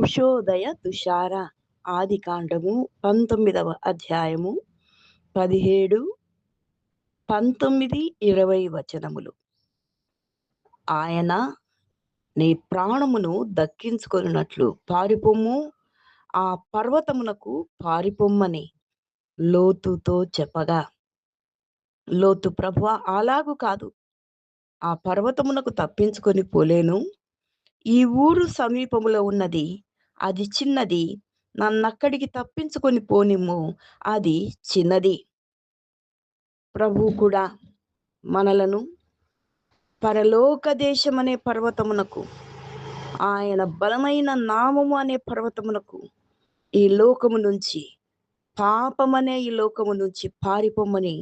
ఉషోదయ తుషార ఆదికాండము 19వ అధ్యాయము 17, 19, 20 వచనములు. ఆయన నీ ప్రాణమును దక్కించుకొనున్నట్లు పారిపొమ్ము, ఆ పర్వతమునకు పారిపొమ్మని లోతుతో చెప్పగా, లోతు ప్రభువా, అలాగు కాదు, ఆ పర్వతమునకు తప్పించుకొని పోలేను. ఈ ఊరు సమీపములో ఉన్నది, అది చిన్నది, నన్నక్కడికి తప్పించుకొని పోనిమ్ము, అది చిన్నది. ప్రభు కూడా మనలను పరలోక దేశమనే పర్వతమునకు, ఆయన బలమైన నామము అనే పర్వతమునకు, ఈ లోకము నుంచి, పాపమనే ఈ లోకము నుంచి పారిపోమని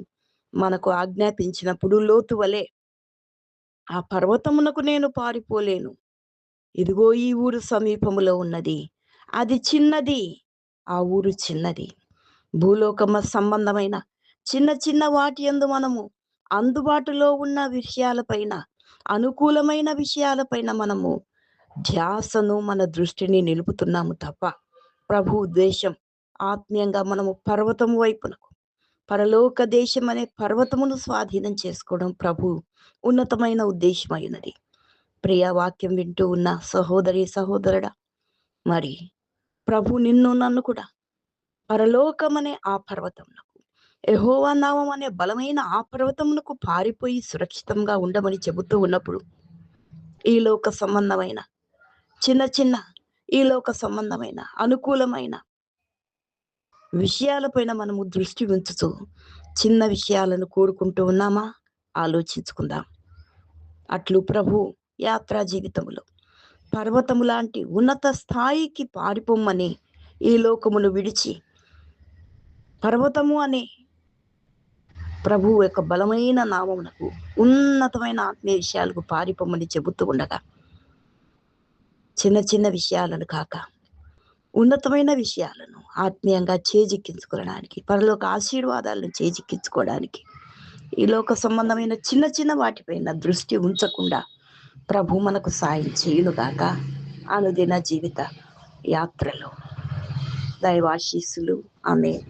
మనకు ఆజ్ఞాపించినప్పుడు, లోతు వలె ఆ పర్వతమునకు నేను పారిపోలేను, ఇదిగో ఈ ఊరు సమీపములో ఉన్నది, అది చిన్నది, ఆ ఊరు చిన్నది. భూలోకమ సంబంధమైన చిన్న చిన్న వాటి యందు మనము అందుబాటులో ఉన్న విషయాలపైన, అనుకూలమైన విషయాలపైన మనము ధ్యాసను, మన దృష్టిని నిలుపుతున్నాము తప్ప, ప్రభు ఉద్దేశం ఆత్మీయంగా మనము పర్వతము వైపునకు, పరలోక దేశం అనే పర్వతమును స్వాధీనం చేసుకోవడం ప్రభు ఉన్నతమైన ఉద్దేశమైనది. ప్రియ వాక్యం వింటూ ఉన్న సహోదరి సహోదరుడా, మరి ప్రభు నిన్ను నన్ను కూడా పరలోకమనే ఆ పర్వతమునకు, యెహోవా నామం అనే బలమైన ఆ పర్వతమునకు పారిపోయి సురక్షితంగా ఉండమని చెబుతూ ఉన్నప్పుడు, ఈ లోక సంబంధమైన చిన్న చిన్న, ఈ లోక సంబంధమైన అనుకూలమైన విషయాలపైన మనము దృష్టి ఉంచుతూ చిన్న విషయాలను కోరుకుంటూ ఉన్నామా? ఆలోచించుకుందాం. అట్లు ప్రభు యాత్రా జీవితములో పర్వతము లాంటి ఉన్నత స్థాయికి పారిపోమ్మని, ఈ లోకమును విడిచి పర్వతము అనే ప్రభు యొక్క బలమైన నామమునకు, ఉన్నతమైన ఆత్మీయ విషయాలకు పారిపోమ్మని చెబుతూ ఉండగా, చిన్న చిన్న విషయాలను కాక ఉన్నతమైన విషయాలను ఆత్మీయంగా చేజిక్కించుకోవడానికి, పరలోక ఆశీర్వాదాలను చేజిక్కించుకోవడానికి, ఈ లోక సంబంధమైన చిన్న చిన్న వాటిపైన దృష్టి ఉంచకుండా ప్రభు మనకు సాయం చేయునుగాక. అనుదిన జీవిత యాత్రలో దైవాశీస్సులు. ఆమేన్.